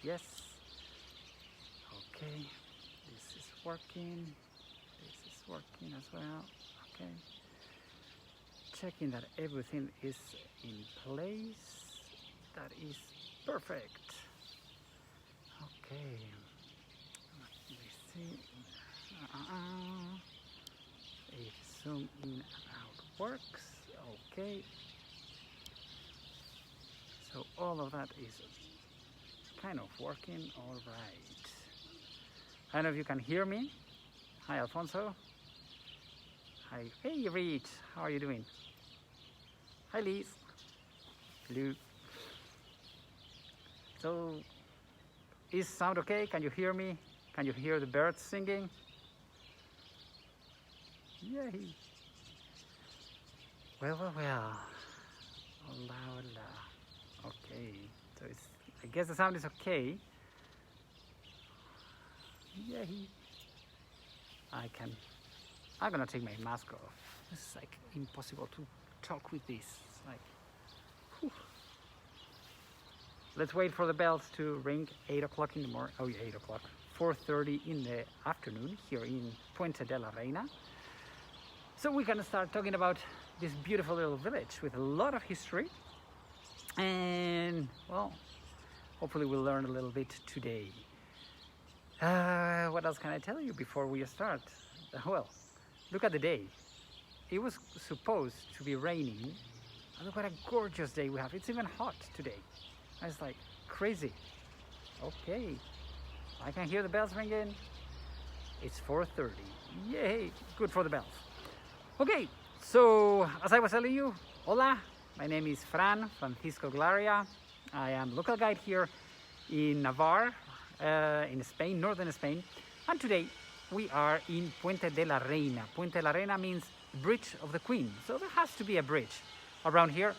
Yes. Okay. This is working. This is working as well. Okay. Checking that everything is in place. That is perfect. Okay. Let me see. If zoom in and out works. Okay. So all of that is kind of working all right. I don't know if you can hear me. Hi, Alfonso. Hi. Hey, Reed. How are you doing? Hi, Liz. Hello. So, is sound okay? Can you hear me? Can you hear the birds singing? Yay. Well. Hola, hola. Okay. So I guess the sound is okay. Yay. I'm gonna take my mask off. It's like impossible to talk with this. It's like, whew. Let's wait for the bells to ring. 8 o'clock in the morning. Oh yeah, 8 o'clock. 4:30 in the afternoon here in Puente la Reina. So we're gonna start talking about this beautiful little village with a lot of history. And well, hopefully we'll learn a little bit today. What else can I tell you before we start? Well, look at the day. It was supposed to be raining. And look what a gorgeous day we have. It's even hot today. It's like crazy. Okay, I can hear the bells ringing. It's 4:30. Yay, good for the bells. Okay, so as I was telling you, hola, my name is Francisco Glaria. I am local guide here in Navarra, in Spain, northern Spain. And today we are in Puente la Reina. Puente la Reina means Bridge of the Queen. So there has to be a bridge around here.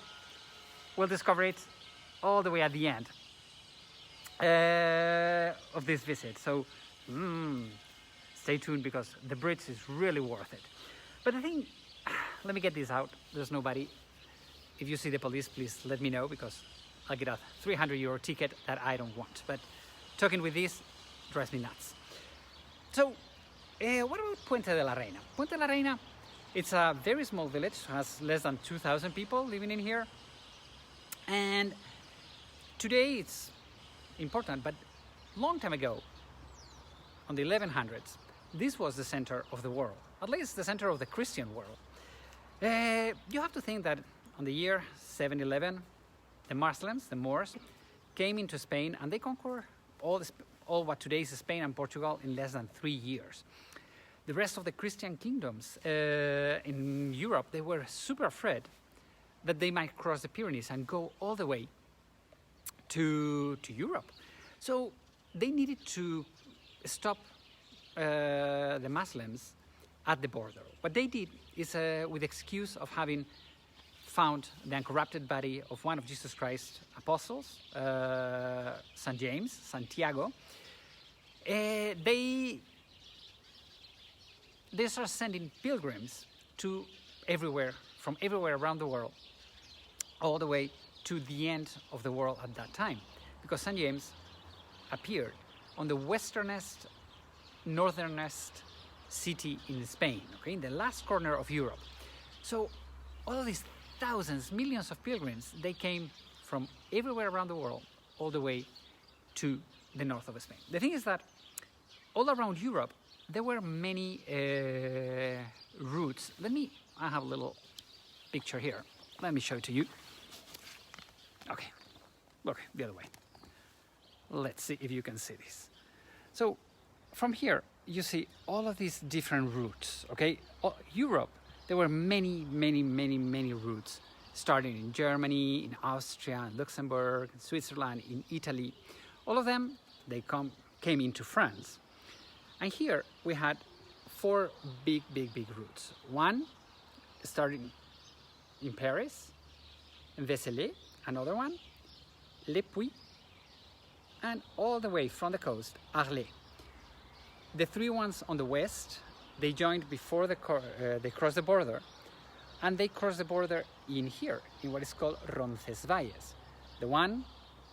We'll discover it all the way at the end of this visit. So stay tuned because the bridge is really worth it. But I think, let me get this out. There's nobody. If you see the police, please let me know because I'll get a €300 ticket that I don't want. But talking with this drives me nuts. So, what about Puente de la Reina? Puente la Reina, it's a very small village, has less than 2,000 people living in here. And today it's important, but long time ago, on the 1100s, this was the center of the world, at least the center of the Christian world. You have to think that on the year 711, the Muslims, the Moors, came into Spain and they conquered all what today is Spain and Portugal in less than 3 years. The rest of the Christian kingdoms in Europe, they were super afraid that they might cross the Pyrenees and go all the way to Europe. So they needed to stop the Muslims at the border. What they did is, with the excuse of having found the uncorrupted body of one of Jesus Christ's apostles, St. James, Santiago, they started sending pilgrims to everywhere, from everywhere around the world, all the way to the end of the world at that time, because St. James appeared on the westernest, northernest city in Spain, okay, in the last corner of Europe. So all of these thousands, millions of pilgrims, they came from everywhere around the world, all the way to the north of Spain. The thing is that all around Europe, there were many routes. I have a little picture here. Let me show it to you. Okay, the other way. Let's see if you can see this. So from here, you see all of these different routes, okay? Europe, there were many routes, starting in Germany, in Austria, in Luxembourg, in Switzerland, in Italy. All of them, they came into France. And here we had 4 big routes. One starting in Paris, in Vézelay, another one, Le Puy, and all the way from the coast, Arles. The 3 ones on the west, they joined before they crossed the border, and they crossed the border in here, in what is called Roncesvalles. The one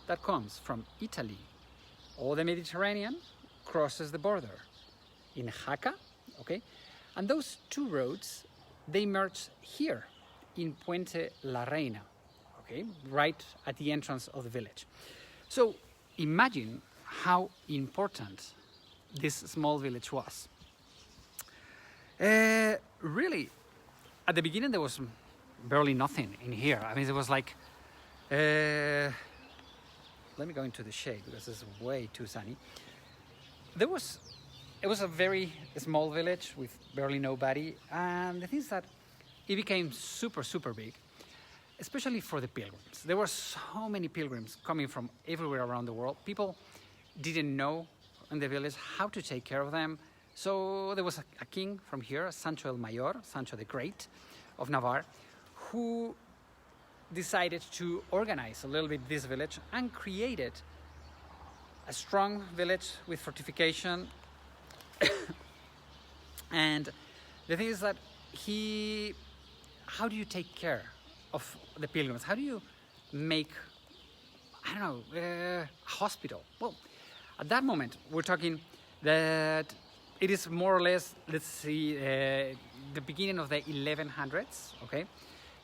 that comes from Italy or the Mediterranean crosses the border in Jaca, okay? And those two roads, they merge here in Puente la Reina, okay? Right at the entrance of the village. So imagine how important this small village was. Really, at the beginning there was barely nothing in here. I mean, it was like, let me go into the shade because it's way too sunny. It was a very small village with barely nobody, and the thing is that it became super, super big, especially for the pilgrims. There were so many pilgrims coming from everywhere around the world. People didn't know in the village how to take care of them. So there was a king from here, Sancho el Mayor, Sancho the Great of Navarra, who decided to organize a little bit this village and created a strong village with fortification. And the thing is that how do you take care of the pilgrims? How do you make, I don't know, a hospital? Well, at that moment, we're talking that it is more or less, let's see, the beginning of the 1100s, okay?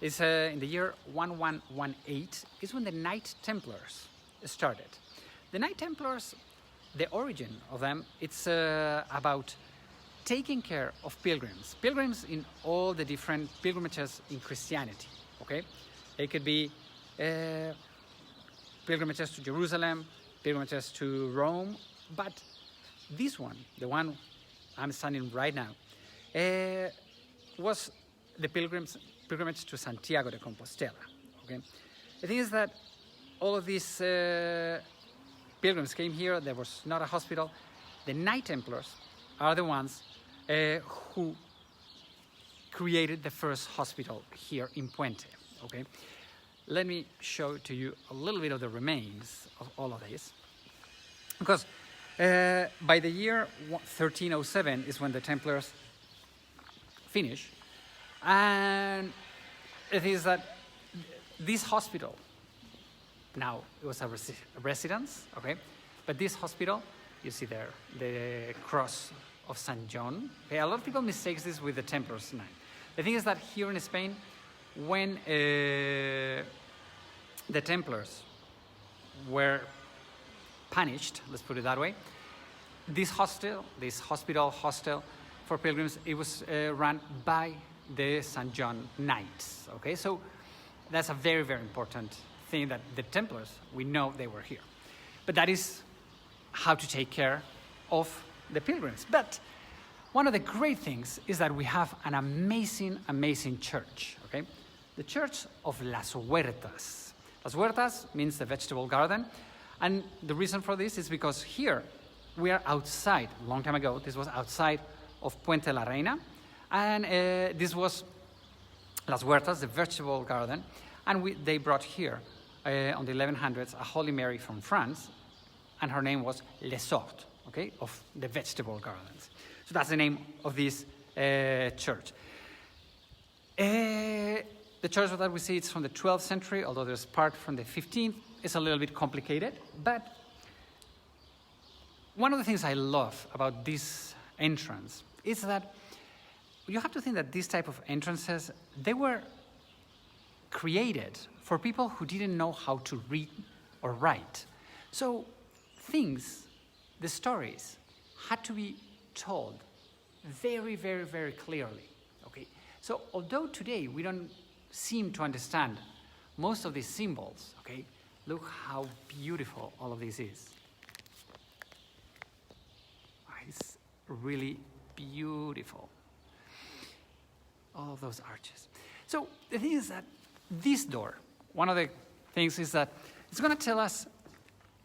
It's in the year 1118, is when the Knight Templars started. The Knight Templars, the origin of them, it's about taking care of pilgrims. Pilgrims in all the different pilgrimages in Christianity, okay? They could be pilgrimages to Jerusalem, pilgrimages to Rome, but this one, the one I'm standing right now, was the pilgrimage to Santiago de Compostela, okay? The thing is that all of these pilgrims came here, there was not a hospital. The Knight Templars are the ones who created the first hospital here in Puente, okay? Let me show to you a little bit of the remains of all of this. Because by the year 1307 is when the Templars finish. And it is that this hospital, now it was a residence, okay? But this hospital, you see there, the cross of St. John. Okay, a lot of people mistake this with the Templars name. The thing is that here in Spain, when the Templars were punished, let's put it that way, this hostel for pilgrims, it was run by the St. John Knights, okay? So that's a very, very important thing that the Templars, we know they were here. But that is how to take care of the pilgrims. But one of the great things is that we have an amazing, amazing church, okay? The Church of Las Huertas. Las Huertas means the vegetable garden. And the reason for this is because here we are outside. A long time ago, this was outside of Puente la Reina. And this was Las Huertas, the vegetable garden. And they brought here, on the 1100s, a Holy Mary from France. And her name was Les Hortes, okay, of the vegetable gardens. So that's the name of this church. The church that we see, it's from the 12th century, although there's part from the 15th. It's a little bit complicated, but one of the things I love about this entrance is that you have to think that these type of entrances, they were created for people who didn't know how to read or write. So things, the stories, had to be told very, very, very clearly, okay? So although today we don't seem to understand most of these symbols, okay, look how beautiful all of this is. It's really beautiful. All of those arches. So the thing is that this door, one of the things is that it's going to tell us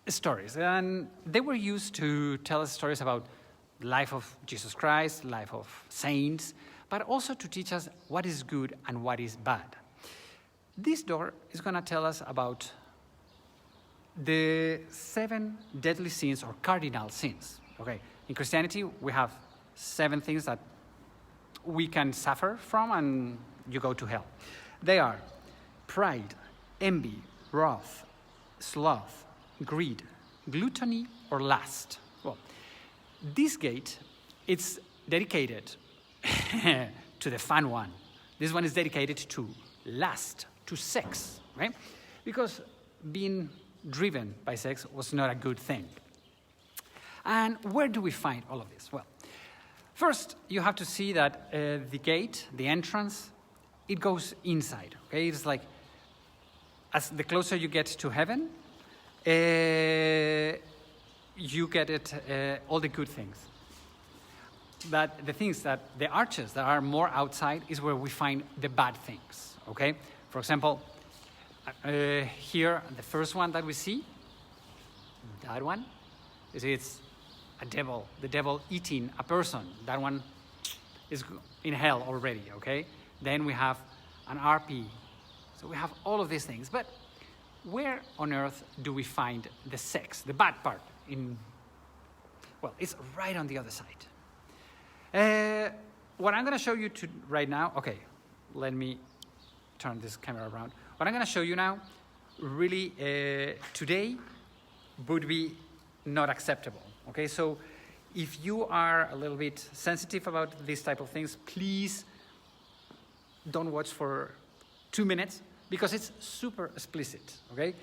stories. And they were used to tell us stories about the life of Jesus Christ, life of saints, but also to teach us what is good and what is bad. This door is going to tell us about the 7 deadly sins or cardinal sins. Okay, in Christianity, we have 7 things that we can suffer from and you go to hell. They are pride, envy, wrath, sloth, greed, gluttony or lust. Well, this gate, it's dedicated to the fun one. This one is dedicated to lust, to sex, right? Because being driven by sex was not a good thing. And where do we find all of this? Well, first, you have to see that the gate, the entrance, it goes inside, okay? It's like, as the closer you get to heaven, you get it, all the good things. But the things that, the arches that are more outside is where we find the bad things, okay? For example, here, the first one that we see, that one, you see it's a devil, the devil eating a person. That one is in hell already, okay? Then we have an RP. So we have all of these things. But where on earth do we find the sex, the bad part? Well, it's right on the other side. What I'm going to show you right now, okay, let me turn this camera around. What I'm going to show you now, really, today would be not acceptable, okay? So if you are a little bit sensitive about these type of things, please don't watch for 2 minutes because it's super explicit, okay?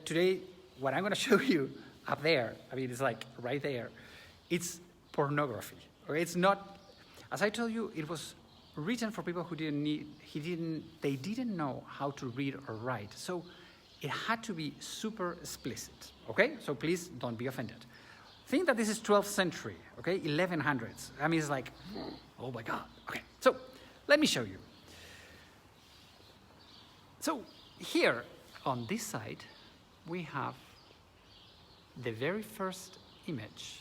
Today, what I'm going to show you up there, I mean, it's like right there, it's pornography, okay? It's not, as I told you, it was written for people who they didn't know how to read or write. So it had to be super explicit, okay? So please don't be offended. Think that this is 12th century, okay? 1100s. I mean, it's like, oh my God. Okay, so let me show you. So here on this side, we have the very first image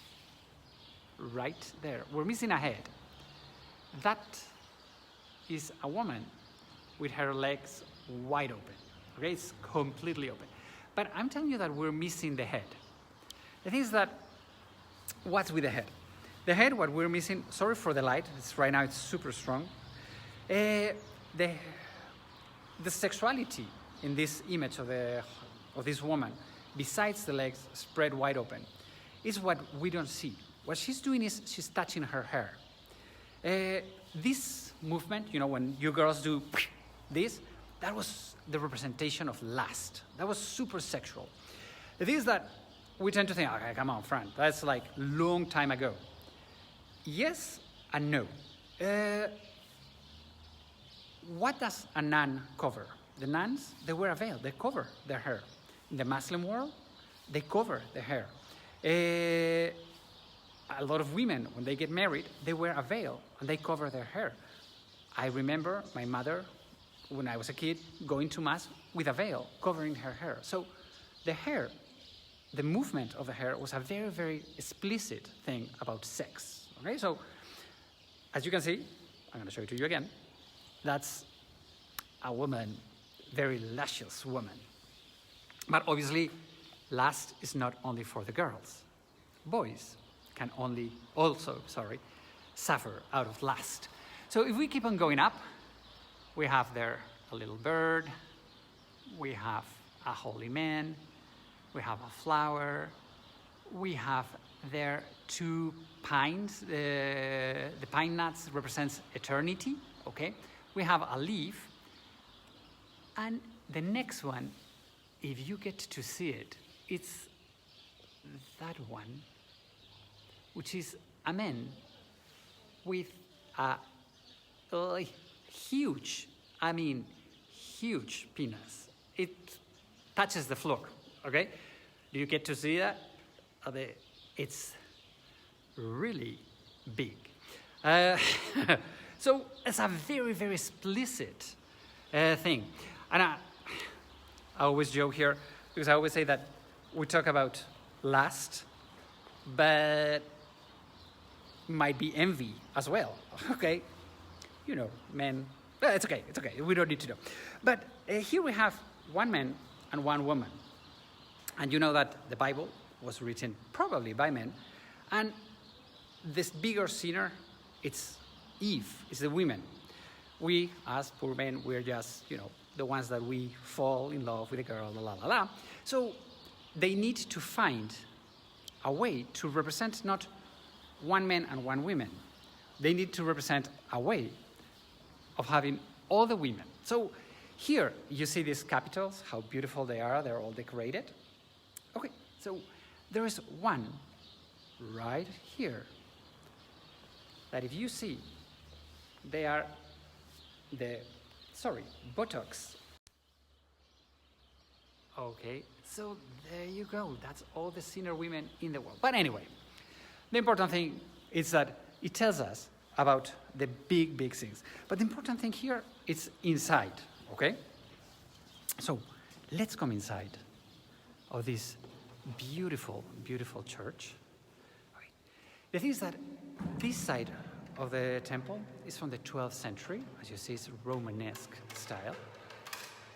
right there. We're missing a head. That is a woman with her legs wide open. Okay, it's completely open. But I'm telling you that we're missing the head. The thing is that, what's with the head? The head, what we're missing, sorry for the light, right now it's super strong. The sexuality in this image of this woman, besides the legs spread wide open, is what we don't see. What she's doing is she's touching her hair. This movement, you know, when you girls do this, that was the representation of lust. That was super sexual. The thing is that we tend to think, okay, come on, Fran, that's like long time ago. Yes and no. What does a nun cover? The nuns, they wear a veil. They cover their hair. In the Muslim world, they cover their hair. A lot of women, when they get married, they wear a veil and they cover their hair. I remember my mother, when I was a kid, going to Mass with a veil, covering her hair. So the hair, the movement of the hair was a very, very explicit thing about sex. Okay, so as you can see, I'm going to show it to you again. That's a woman, very luscious woman. But obviously, lust is not only for the girls. Boys can also suffer out of lust. So if we keep on going up, we have there a little bird, we have a holy man, we have a flower, we have there 2 pines. The pine nuts represents eternity, okay? We have a leaf, and the next one, if you get to see it, it's that one, which is a man with a huge penis. It touches the floor, okay? Do you get to see that? It's really big. So it's a very, very explicit thing. And I always joke here, because I always say that we talk about lust, but might be envy as well, okay? You know, men, it's okay, we don't need to know. But here we have 1 man and 1 woman. And you know that the Bible was written probably by men, and this bigger sinner, it's Eve, it's the women. We, as poor men, we're just, you know, the ones that we fall in love with a girl, la la la la. So they need to find a way to represent not one man and one woman. They need to represent a way of having all the women. So here you see these capitals, how beautiful they are. They're all decorated. Okay, so there is one right here that if you see, they are buttocks. Okay, so there you go. That's all the sinner women in the world. But anyway, the important thing is that it tells us about the big, big things. But the important thing here is inside, okay? So let's come inside of this beautiful, beautiful church. Okay. The thing is that this side of the temple is from the 12th century. As you see, it's Romanesque style.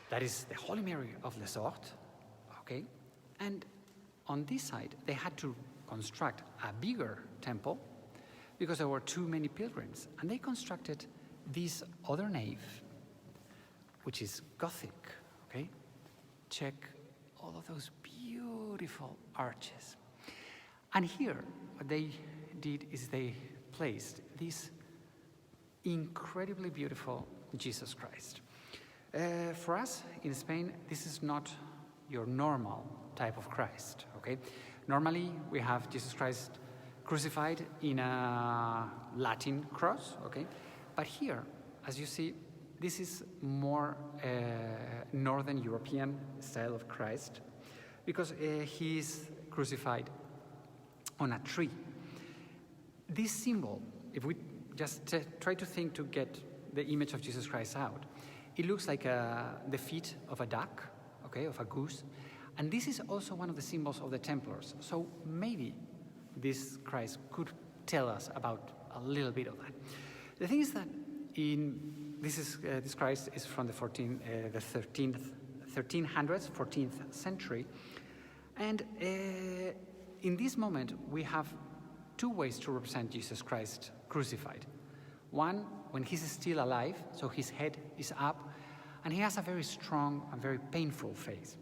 That is the Holy Mary of Les Hortes, okay? And on this side, they had to construct a bigger temple because there were too many pilgrims. And they constructed this other nave, which is Gothic, okay? Check all of those beautiful arches. And here, what they did is they placed this incredibly beautiful Jesus Christ. For us in Spain, this is not your normal type of Christ, okay? Normally, we have Jesus Christ crucified in a Latin cross, okay? But here, as you see, this is more Northern European style of Christ because he is crucified on a tree. This symbol, if we just try to think to get the image of Jesus Christ out, it looks like the feet of a duck, okay, of a goose. And this is also one of the symbols of the Templars. So maybe this Christ could tell us about a little bit of that. The thing is that this Christ is from the 1300s, 14th century. And in this moment, we have two ways to represent Jesus Christ crucified. One, when he's still alive, so his head is up, and he has a very strong and very painful face.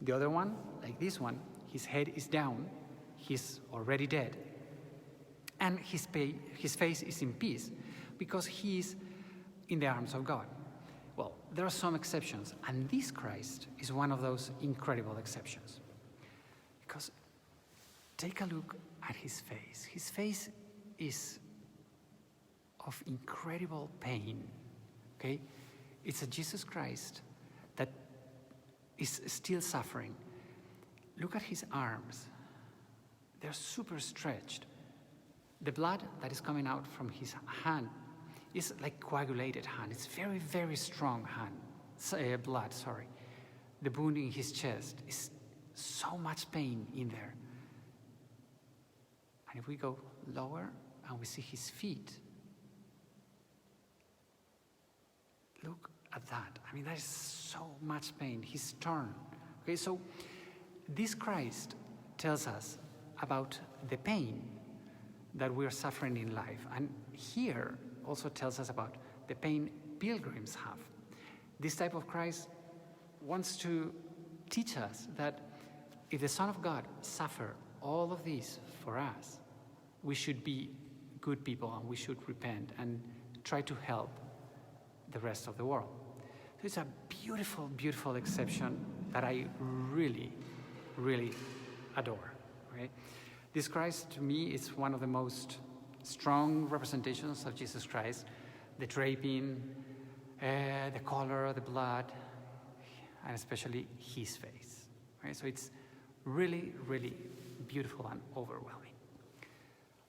The other one, like this one, his head is down, he's already dead, and his face is in peace because he is in the arms of God. Well, there are some exceptions, and this Christ is one of those incredible exceptions. Because take a look at his face. His face is of incredible pain, okay? It's a Jesus Christ that is still suffering. Look at his arms. They're super stretched. The blood that is coming out from his hand is like coagulated hand. It's very, very strong blood. The wound in his chest is so much pain in there. And if we go lower and we see his feet, look at that. I mean, that is so much pain. He's torn. Okay, so this Christ tells us about the pain that we're suffering in life. And here also tells us about the pain pilgrims have. This type of Christ wants to teach us that if the Son of God suffered all of this for us, we should be good people and we should repent and try to help the rest of the world. So it's a beautiful, beautiful exception that I really, really adore. Right? This Christ, to me, is one of the most strong representations of Jesus Christ. The draping, the color, the blood, and especially his face. Right? So it's really, really beautiful and overwhelming.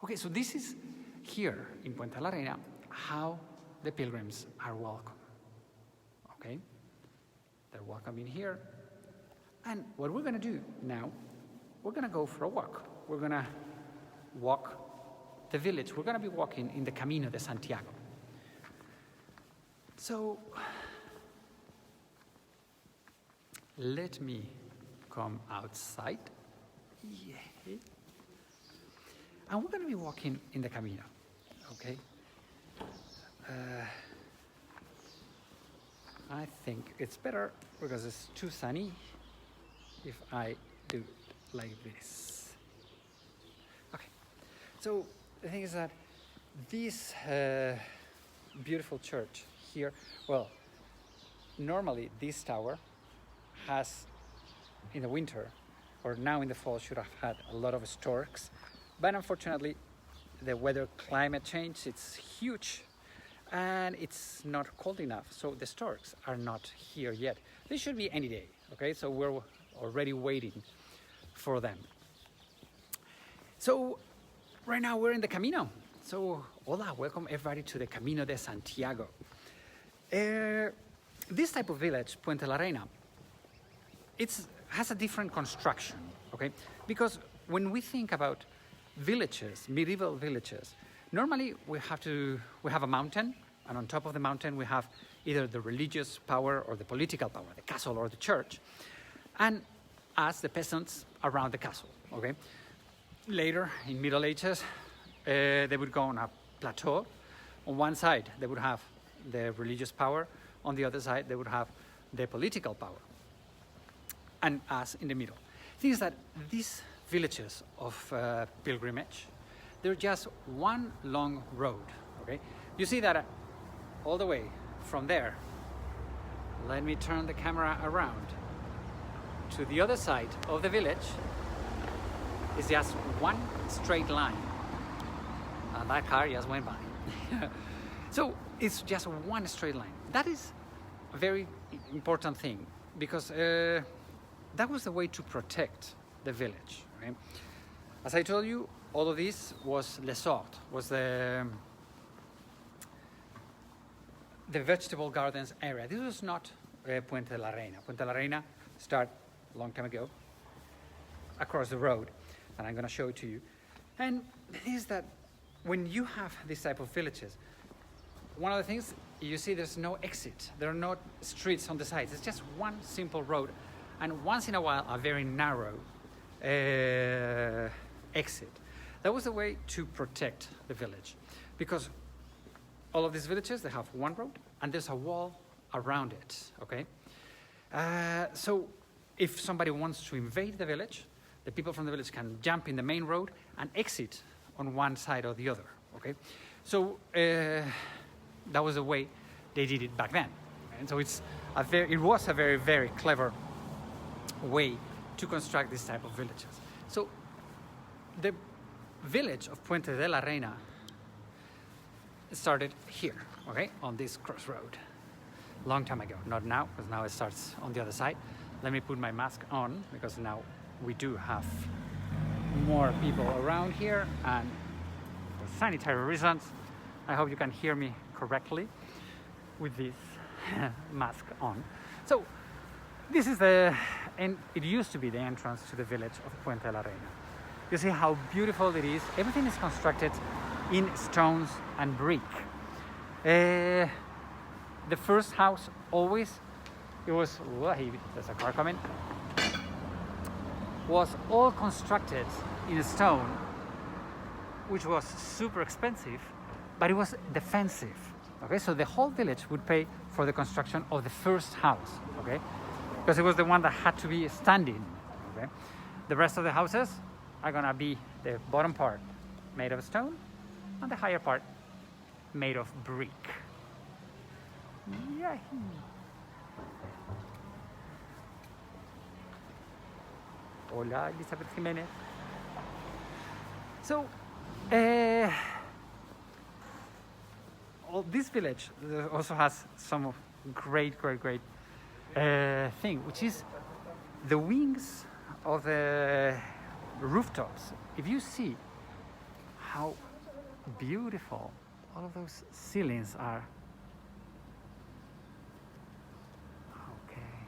Okay, so this is here in Puente la Reina how the pilgrims are welcome. Okay? They're welcome in here. And what we're going to do now, we're going to go for a walk. We're going to walk the village. We're going to be walking in the Camino de Santiago. So, let me come outside. Yeah. And we're going to be walking in the Camino, okay? I think it's better, because it's too sunny, if I do like this. Okay, so the thing is that this beautiful church here, well, normally this tower has, in the winter, or now in the fall, should have had a lot of storks, but unfortunately the weather, climate change, it's huge and it's not cold enough, so the storks are not here yet. They should be any day, okay? So we're already waiting for them. So right now we're in the Camino. So hola, welcome everybody to the Camino de Santiago. This type of village, Puente la Reina, has a different construction, okay? Because when we think about villages, medieval villages, normally we have a mountain, and on top of the mountain we have either the religious power or the political power, the castle or the church, and us, the peasants, around the castle, okay? Later, in Middle Ages, they would go on a plateau. On one side, they would have the religious power. On the other side, they would have the political power. And us in the middle. The thing is that these villages of pilgrimage, they're just one long road, okay? You see that all the way from there, let me turn the camera around, to the other side of the village is just one straight line. That car just went by. So it's just one straight line. That is a very important thing because that was the way to protect the village. Right? As I told you, all of this was les sortes, was the vegetable gardens area. This was not Puente la Reina. Puente la Reina started a long time ago across the road, and I'm going to show it to you. And the thing is that when you have this type of villages, one of the things you see, there's no exit. There are no streets on the sides. It's just one simple road, and once in a while a very narrow exit. That was the way to protect the village, because all of these villages, they have one road and there's a wall around it, okay? So if somebody wants to invade the village, the people from the village can jump in the main road and exit on one side or the other, okay? So that was the way they did it back then. And so it was a very, very clever way to construct this type of villages. So the village of Puente de la Reina started here, okay, on this crossroad, long time ago. Not now, because now it starts on the other side. Let me put my mask on, because now we do have more people around here, and for sanitary reasons, I hope you can hear me correctly with this mask on. So this is and it used to be the entrance to the village of Puente la Reina. You see how beautiful it is. Everything is constructed in stones and brick. The first house always, there's a car coming, was all constructed in stone, which was super expensive, but it was defensive. Okay, so the whole village would pay for the construction of the first house, okay, because it was the one that had to be standing. Okay, the rest of the houses are gonna be the bottom part made of stone and the higher part made of brick. Yeah. Hola, Elizabeth Jimenez. So, this village also has some great thing, which is the wings of the rooftops. If you see how beautiful all of those ceilings are. Okay.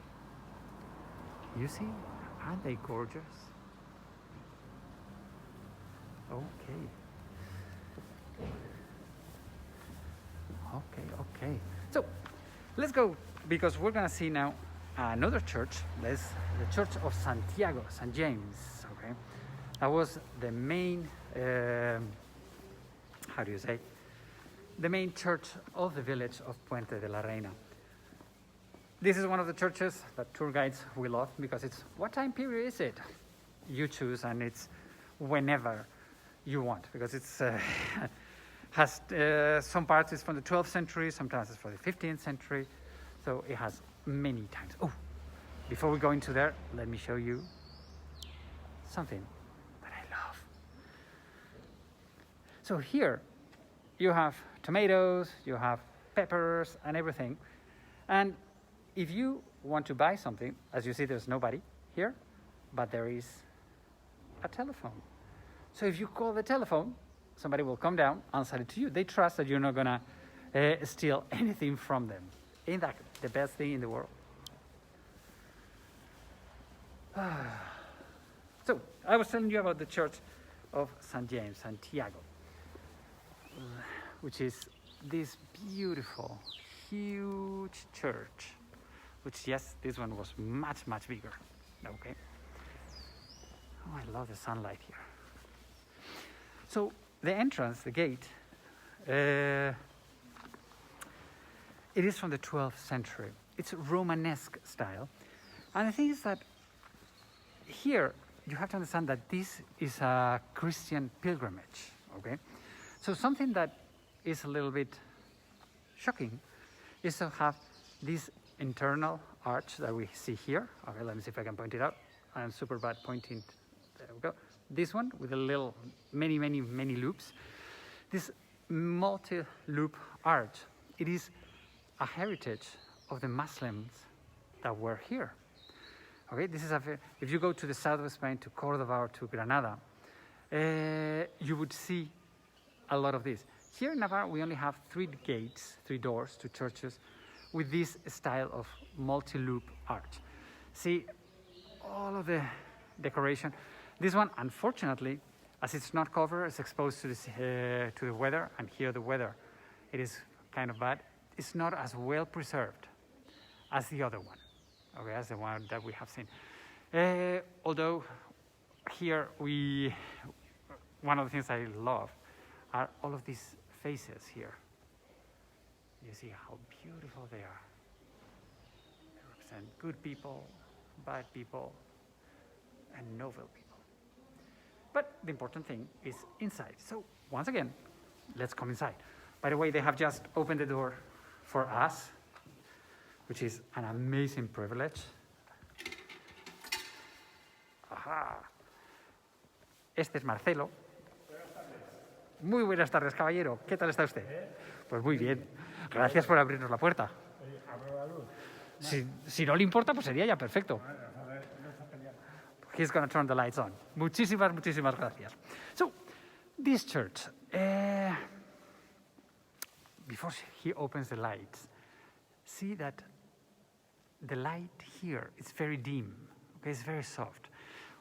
You see? Aren't they gorgeous? Okay. Okay. So, let's go, because we're gonna see now another church. There's the Church of Santiago, St. James, okay? That was the main, the main church of the village of Puente de la Reina. This is one of the churches that tour guides will love, because it's, what time period is it? you choose, and it's whenever you want, because it's has some parts is from the 12th century, sometimes it's from the 15th century, so it has many times. Oh, before we go into there, let me show you something that I love. So here you have tomatoes, you have peppers and everything, and if you want to buy something, as you see, there's nobody here, but there is a telephone. So if you call the telephone, somebody will come down and sell it to you. They trust that you're not gonna steal anything from them. Ain't that the best thing in the world? So I was telling you about the Church of Santiago, which is this beautiful, huge church, which, yes, this one was much, much bigger. Okay. Oh, I love the sunlight here. So the entrance, the gate, it is from the 12th century. It's Romanesque style. And the thing is that here you have to understand that this is a Christian pilgrimage, okay? So something that is a little bit shocking is to have this internal arch that we see here. Okay, let me see if I can point it out. I'm super bad pointing. There we go. This one with a little, many loops. This multi-loop arch, it is a heritage of the Muslims that were here. Okay, this is if you go to the south of Spain, to Cordoba or to Granada, you would see a lot of this. Here in Navarra, we only have 3 gates, 3 doors to churches with this style of multi-loop arch. See, all of the decoration. This one, unfortunately, as it's not covered, it's exposed to the weather, and here the weather, it is kind of bad. It's not as well preserved as the other one, okay, as the one that we have seen. Although here one of the things I love are all of these faces here. You see how beautiful they are. They represent good people, bad people, and noble people. But the important thing is inside. So once again, let's come inside. By the way, they have just opened the door for us, which is an amazing privilege. Ajá. Este es Marcelo. Muy buenas tardes, caballero. ¿Qué tal está usted? Pues muy bien. Gracias por abrirnos la puerta. Si no le importa, pues sería ya perfecto. He's going to turn the lights on. Muchísimas gracias. So, this church, before he opens the lights, see that the light here is very dim. Okay, it's very soft.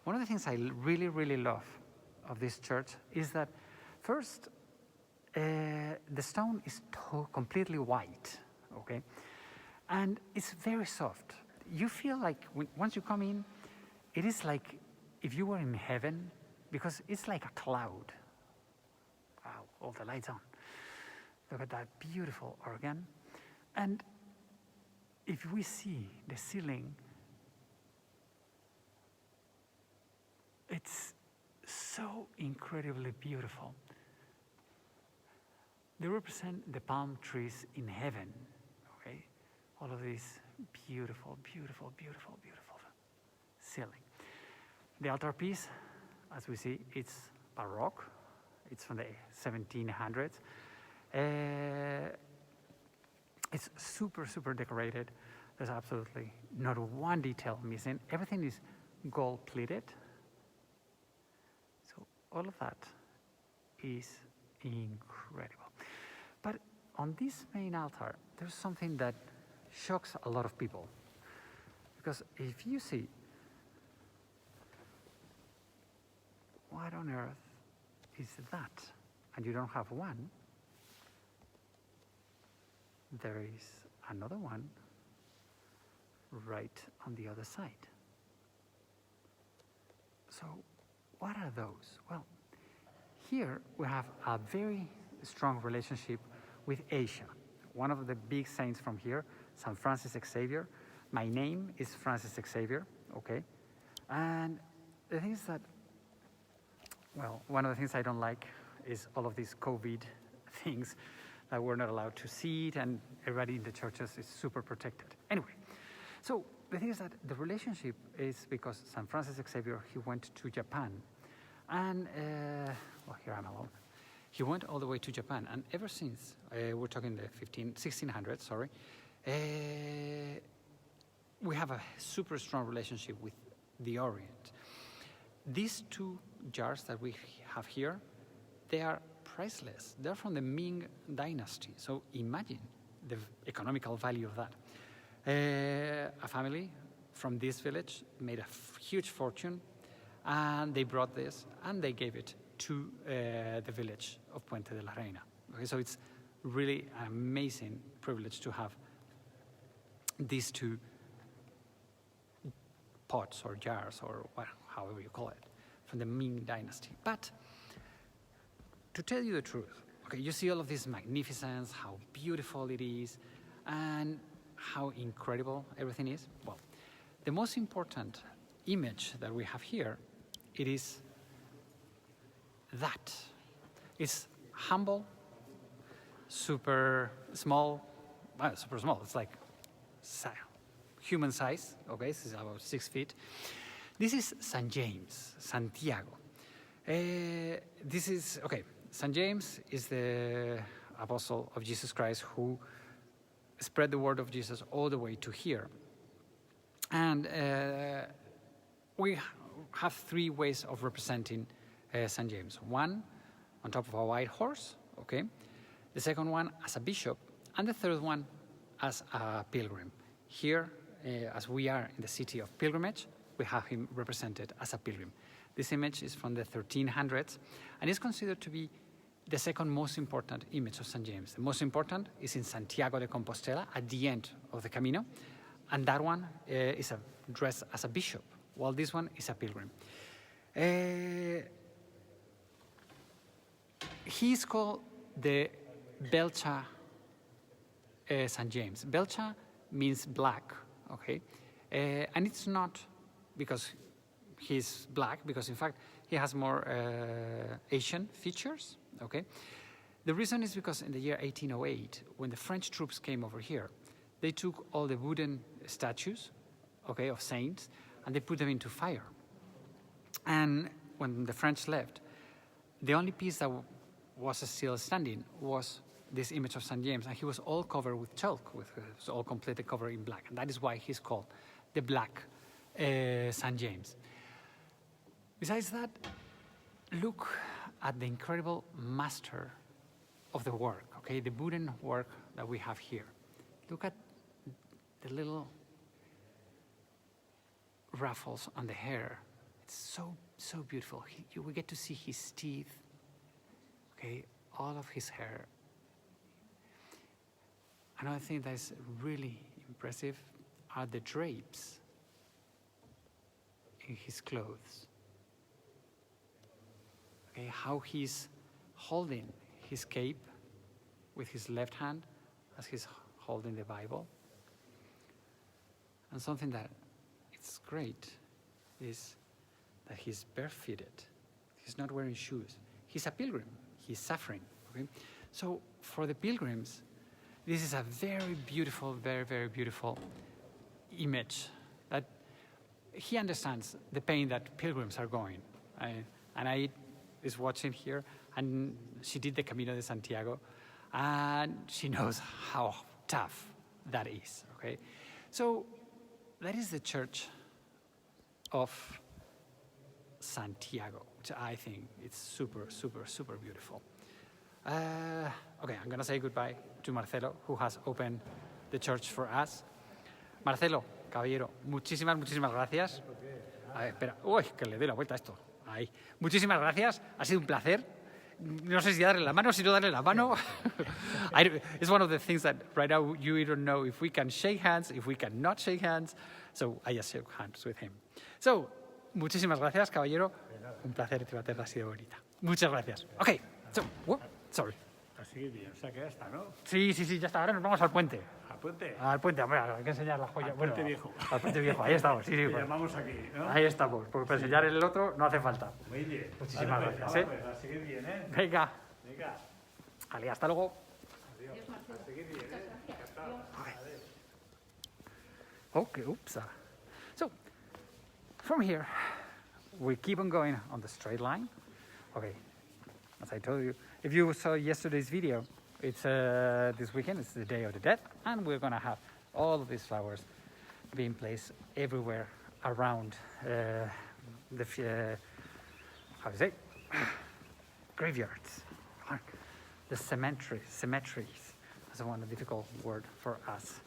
One of the things I really love of this church is that first, the stone is completely white. Okay, and it's very soft. You feel like once you come in, it is like if you were in heaven, because it's like a cloud. Wow, all the lights on. Look at that beautiful organ. And if we see the ceiling, it's so incredibly beautiful. They represent the palm trees in heaven, okay? All of this beautiful ceiling. The altarpiece, as we see, it's Baroque. It's from the 1700s. It's super decorated. There's absolutely not one detail missing. Everything is gold plated. So all of that is incredible. But on this main altar, there's something that shocks a lot of people. Because if you see, what on earth is that? And you don't have one. There is another one right on the other side. So what are those? Well, here we have a very strong relationship with Asia. One of the big saints from here, St. Francis Xavier. My name is Francis Xavier, okay? And the thing is that, well, one of the things I don't like is all of these COVID things that we're not allowed to see it, and everybody in the churches is super protected. Anyway, so the thing is that the relationship is because St. Francis Xavier, he went to Japan, and, well, here I'm alone. He went all the way to Japan, and ever since, we're talking the 1600s, sorry, we have a super strong relationship with the Orient. These two jars that we have here, they are priceless. They're from the Ming dynasty, so imagine the economical value of that. A family from this village made a huge fortune, and they brought this and they gave it to the village of Puente la Reina. Okay, so it's really an amazing privilege to have these two pots or jars, or however you call it, from the Ming dynasty. But to tell you the truth, okay, you see all of this magnificence, how beautiful it is, and how incredible everything is. Well, the most important image that we have here, it is that. It's humble, super small, well, super small, it's like human size, okay, this is about 6 feet. This is St. James, Santiago. This is, okay, St. James is the apostle of Jesus Christ who spread the word of Jesus all the way to here. And we have 3 ways of representing St. James. One, on top of a white horse, okay? The second one as a bishop, and the third one as a pilgrim. Here, as we are in the city of pilgrimage, we have him represented as a pilgrim. This image is from the 1300s, and is considered to be the second most important image of St. James. The most important is in Santiago de Compostela, at the end of the Camino, and that one is dressed as a bishop, while this one is a pilgrim. He's called the Belcha St. James. Belcha means black, okay? And it's not because he's black, because in fact he has more Asian features, okay? The reason is because in the year 1808, when the French troops came over here, they took all the wooden statues, okay, of saints, and they put them into fire. And when the French left, the only piece that was still standing was this image of St. James, and he was all covered with chalk, was all completely covered in black, and that is why he's called the Black St. James. Besides that, look at the incredible master of the work, okay, the wooden work that we have here. Look at the little ruffles on the hair. It's so beautiful. We get to see his teeth, okay, all of his hair. Another thing that is really impressive are the drapes in his clothes. Okay, how he's holding his cape with his left hand as he's holding the Bible. And something that it's great is that he's barefooted. He's not wearing shoes. He's a pilgrim. He's suffering. Okay? So for the pilgrims, this is a very beautiful, very, very beautiful image that he understands the pain that pilgrims are going. And I is watching here, and she did the Camino de Santiago, and she knows how tough that is, okay? So that is the Church of Santiago, which I think it's super, super, super beautiful. Okay, I'm gonna say goodbye to Marcelo, who has opened the church for us. Marcelo, caballero, muchísimas gracias. A ver, espera, uy, que le doy la vuelta a esto. Ahí. Muchísimas gracias, ha sido un placer. No sé si darle la mano, si no darle la mano. It's one of the things that right now you don't know if we can shake hands, if we cannot shake hands. So I just shook hands with him. So, muchísimas gracias, caballero. Un placer, tu bater ha sido bonita. Muchas gracias. Okay, so, sorry. Así bien, o sea que ya está, ¿no? Sí, ya está. Ahora nos vamos al puente. Al puente. Al puente, hombre, hay que enseñar la joya. Al puente viejo. Al puente viejo, ahí estamos, sí, sí. Le Bueno. llamamos aquí, ¿no? Ahí estamos, porque para enseñar el otro no hace falta. Muy bien. Muchísimas Vale, gracias, pues, a seguir bien, ¿eh? Venga, Venga. vale, hasta luego. Adiós. A seguir bien, ¿eh? Encantado. Adiós. Okay, oops. So, from here, we keep on going on the straight line. Okay, as I told you, if you saw yesterday's video, it's this weekend, it's the Day of the Dead, and we're gonna have all of these flowers being placed everywhere around how to say, graveyards, the cemeteries. That's one difficult word for us.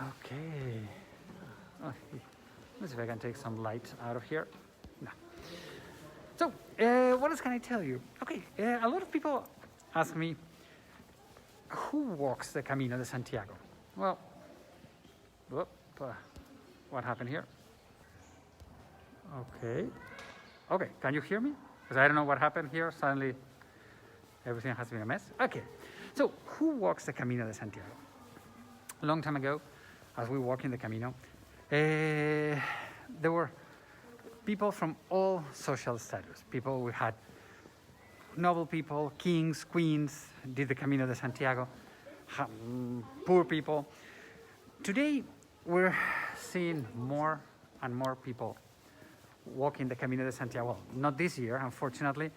Okay. Oh, let's see if I can take some light out of here. No. So, what else can I tell you? Okay, a lot of people ask me, who walks the Camino de Santiago? Well, whoop, what happened here? Okay. Okay, can you hear me? Because I don't know what happened here. Suddenly, everything has been a mess. Okay, so who walks the Camino de Santiago? A long time ago, as we walk in the Camino, there were people from all social status. People, we had noble people, kings, queens, did the Camino de Santiago, poor people. Today, we're seeing more and more people walking the Camino de Santiago. Well, not this year, unfortunately.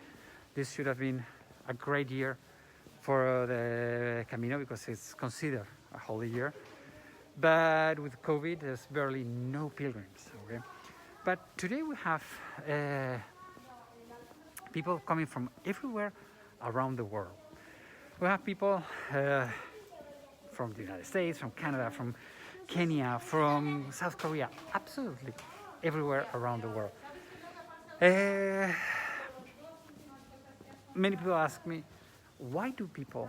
This should have been a great year for the Camino because it's considered a holy year. But with COVID, there's barely no pilgrims. Okay? But today we have people coming from everywhere around the world. We have people from the United States, from Canada, from Kenya, from South Korea, absolutely everywhere around the world. Many people ask me, why do people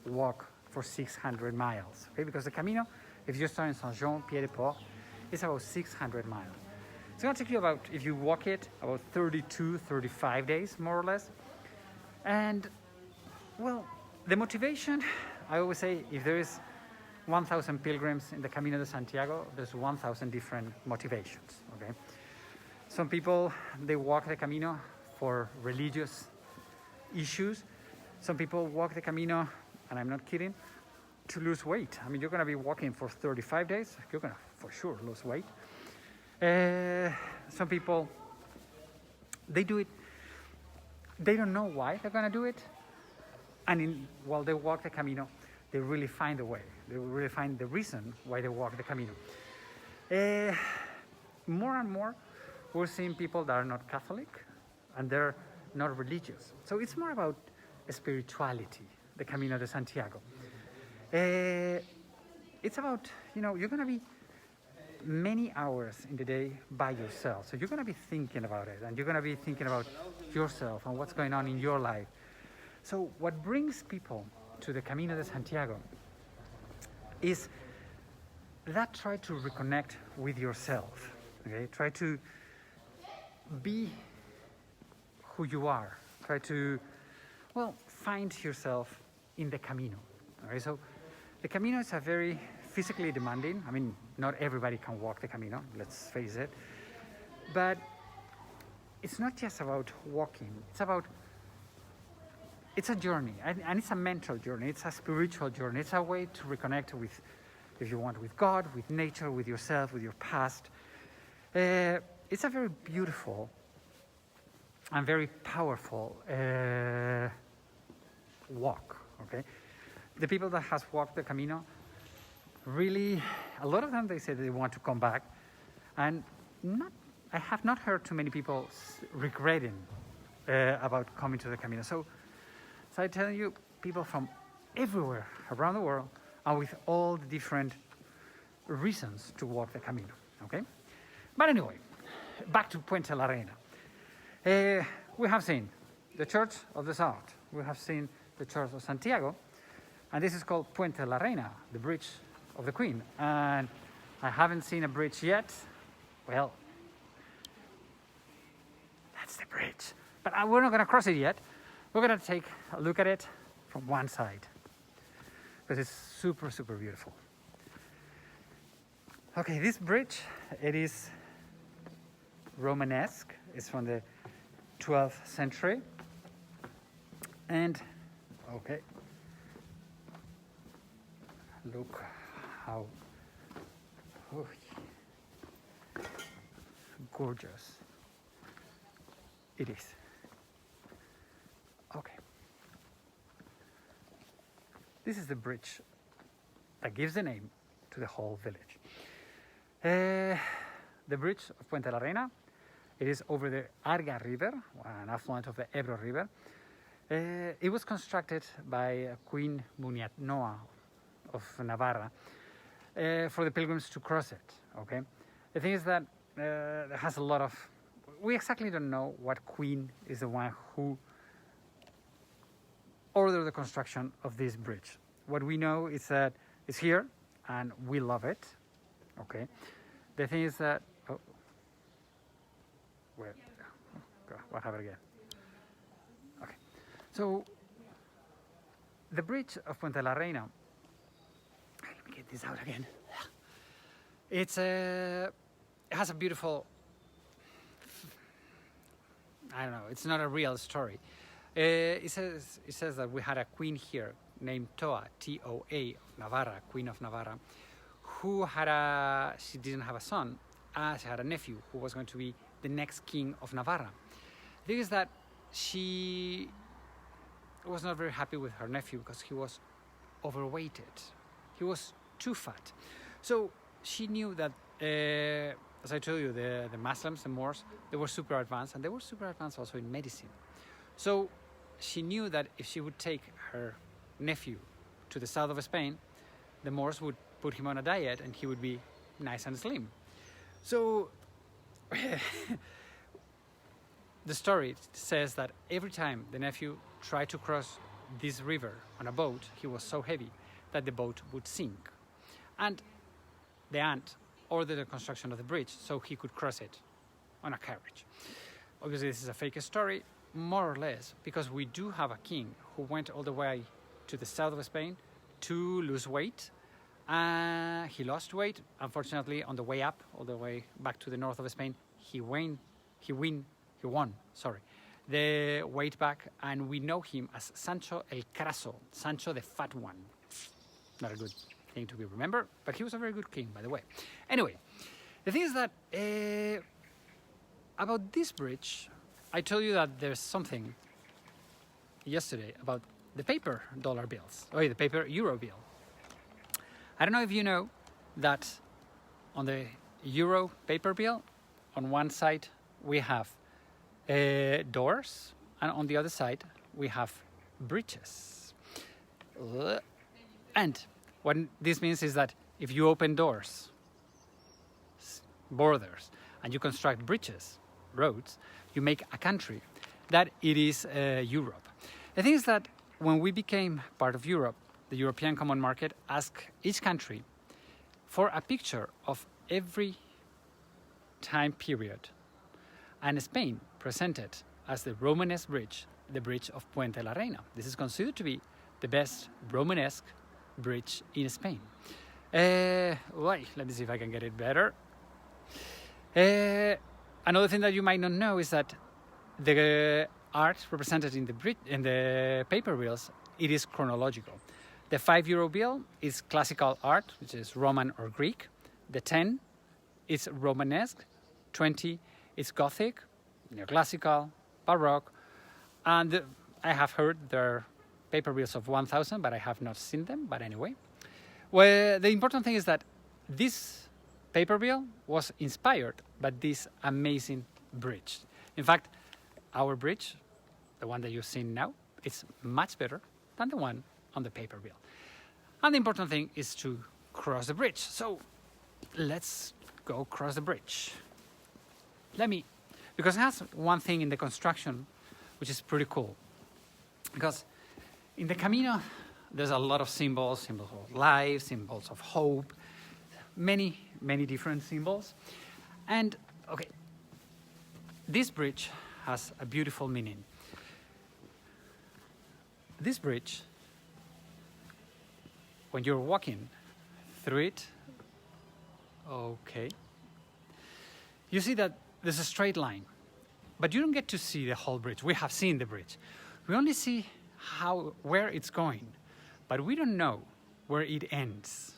walk for 600 miles? Okay, because the Camino, if you start in Saint-Jean-Pied-de-Port, it's about 600 miles. It's going to take you about, if you walk it, about 32, 35 days, more or less. And, well, the motivation, I always say, if there is 1,000 pilgrims in the Camino de Santiago, there's 1,000 different motivations, okay? Some people, they walk the Camino for religious issues. Some people walk the Camino, and I'm not kidding, to lose weight. I mean, you're going to be walking for 35 days, you're going to, for sure, lose weight. Some people, they do it, they don't know why they're going to do it. And while they walk the Camino, they really find a way. They really find the reason why they walk the Camino. More and more, we're seeing people that are not Catholic and they're not religious. So it's more about spirituality, the Camino de Santiago. It's about, you know, you're going to be many hours in the day by yourself. So you're going to be thinking about it and you're going to be thinking about yourself and what's going on in your life. So what brings people to the Camino de Santiago is that try to reconnect with yourself, okay? Try to be who you are. Try to, well, find yourself in the Camino, okay? So the Camino is a very physically demanding. I mean, not everybody can walk the Camino, let's face it. But it's not just about walking, it's a journey, and it's a mental journey, it's a spiritual journey, it's a way to reconnect with, if you want, with God, with nature, with yourself, with your past. It's a very beautiful and very powerful walk, okay? The people that has walked the Camino, really, a lot of them, they say they want to come back, and I have not heard too many people regretting about coming to the Camino. So I tell you, people from everywhere around the world and with all the different reasons to walk the Camino, okay? But anyway, back to Puente la Reina. We have seen the Church of the South. We have seen the Church of Santiago. And this is called Puente la Reina, the bridge of the Queen. And I haven't seen a bridge yet. Well, that's the bridge. But we're not going to cross it yet. We're going to take a look at it from one side. because it's super, super beautiful. Okay, this bridge, it is Romanesque. It's from the 12th century. And, okay, look how gorgeous it is. Okay. This is the bridge that gives the name to the whole village. The bridge of Puente la Reina, it is over the Arga River, an affluent of the Ebro River. It was constructed by Queen Muniatnoa of Navarra for the pilgrims to cross it. Okay, the thing is that it has a lot of. We exactly don't know what queen is the one who ordered the construction of this bridge. What we know is that it's here and we love it. Okay, the thing is that what happened again? Okay, so the bridge of Puente la Reina. Let me get this out again. It has a beautiful. I don't know. It's not a real story. It says that we had a queen here named Toa, T-O-A, of Navarra, Queen of Navarra, who she didn't have a son. She had a nephew who was going to be the next king of Navarra. The thing is that she was not very happy with her nephew because he was overweighted. He was too fat. So she knew that, as I told you, the Muslims, the Moors, they were super advanced, and they were super advanced also in medicine. So she knew that if she would take her nephew to the south of Spain, the Moors would put him on a diet and he would be nice and slim. So the story says that every time the nephew tried to cross this river on a boat, he was so heavy that the boat would sink. And the aunt ordered the construction of the bridge so he could cross it on a carriage. Obviously, this is a fake story, more or less, because we do have a king who went all the way to the south of Spain to lose weight. He lost weight. Unfortunately, on the way up, all the way back to the north of Spain, he won the weight back, and we know him as Sancho el Craso, Sancho the Fat One. Not a good thing to be remembered, but he was a very good king, by the way. Anyway, the thing is that about this bridge, I told you that there's something yesterday about the paper dollar bills, or the paper euro bill. I don't know if you know that on the euro paper bill, on one side we have doors, and on the other side we have bridges. And what this means is that if you open doors, borders, and you construct bridges, roads, you make a country that it is Europe. The thing is that when we became part of Europe, the European Common Market asked each country for a picture of every time period. And Spain presented as the Romanesque bridge, the bridge of Puente la Reina. This is considered to be the best Romanesque bridge in Spain. Let me see if I can get it better. Another thing that you might not know is that the art represented in the paper bills, it is chronological. The €5 bill is classical art, which is Roman or Greek. The 10 is Romanesque. 20 is Gothic, neoclassical, Baroque. And I have heard there are paper bills of 1,000, but I have not seen them. But anyway, well, the important thing is that this paper bill was inspired by this amazing bridge. In fact, our bridge, the one that you're seeing now, is much better than the one on the paper bill. And the important thing is to cross the bridge. So let's go cross the bridge. Because it has one thing in the construction which is pretty cool. Because in the Camino, there's a lot of symbols, symbols of life, symbols of hope, many, many different symbols. And, okay, this bridge has a beautiful meaning. This bridge when you're walking through it, okay, you see that there's a straight line, but you don't get to see the whole bridge. We have seen the bridge. We only see where it's going, but we don't know where it ends.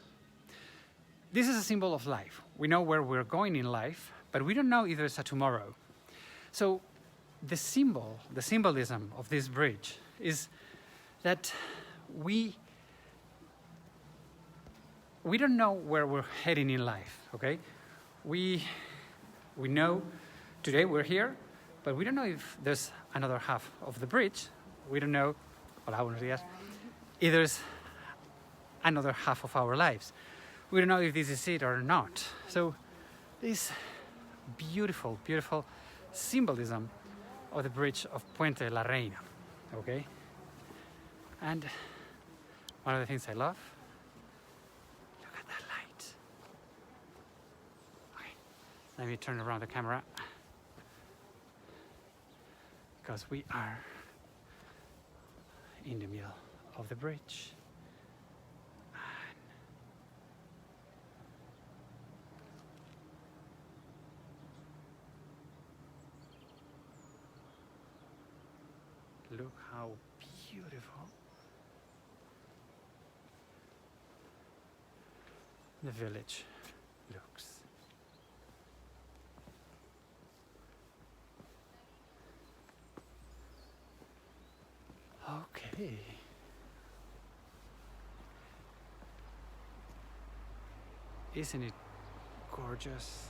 This is a symbol of life. We know where we're going in life, but we don't know if there's a tomorrow. So the symbolism of this bridge is that we don't know where we're heading in life, okay? We know today we're here, but we don't know if there's another half of the bridge. We don't know, hola, buenos días, if there's another half of our lives. We don't know if this is it or not. So this beautiful, beautiful symbolism of the bridge of Puente la Reina, okay? And one of the things I love, look at that light. Okay, let me turn around the camera, because we are in the middle of the bridge. Look how beautiful the village looks. Okay. Isn't it gorgeous?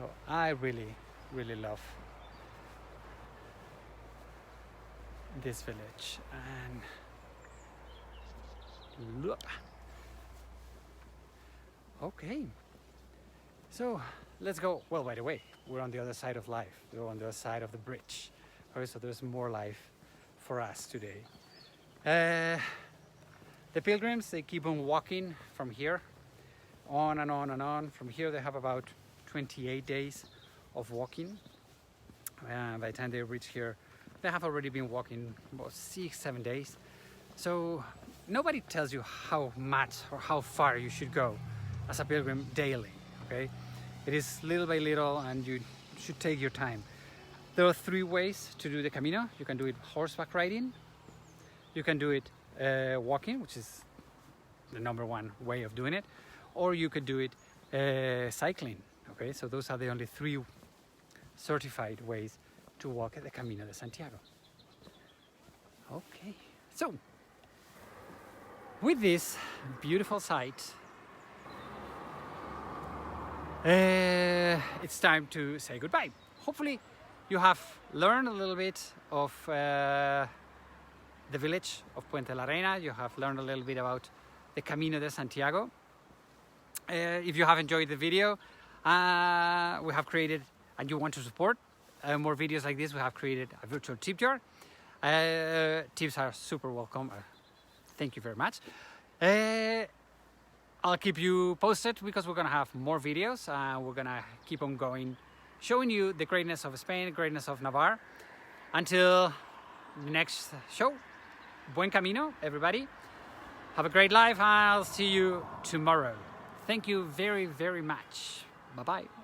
Oh, I really, really love this village. And look. Okay, so let's go. Well, by the way, we're on the other side of life. We're on the other side of the bridge. Okay, so there's more life for us today. The pilgrims, they keep on walking from here on and on and on. From here they have about 28 days of walking. By the time they reach here, they have already been walking about 6-7 days. So nobody tells you how much or how far you should go as a pilgrim daily, okay? It is little by little, and you should take your time. There are 3 ways to do the Camino. You can do it horseback riding, you can do it walking, which is the #1 way of doing it, or you could do it cycling, okay? So those are the only 3 certified ways to walk at the Camino de Santiago. Okay, so with this beautiful sight, it's time to say goodbye. Hopefully you have learned a little bit of the village of Puente la Reina. You have learned a little bit about the Camino de Santiago. If you have enjoyed the video, we have created, and you want to support more videos like this, we have created a virtual tip jar. Tips are super welcome. Thank you very much. I'll keep you posted because we're gonna have more videos. We're gonna keep on going, showing you the greatness of Spain, the greatness of Navarra. Until the next show, buen camino, everybody. Have a great life. I'll see you tomorrow. Thank you very, very much. Bye-bye.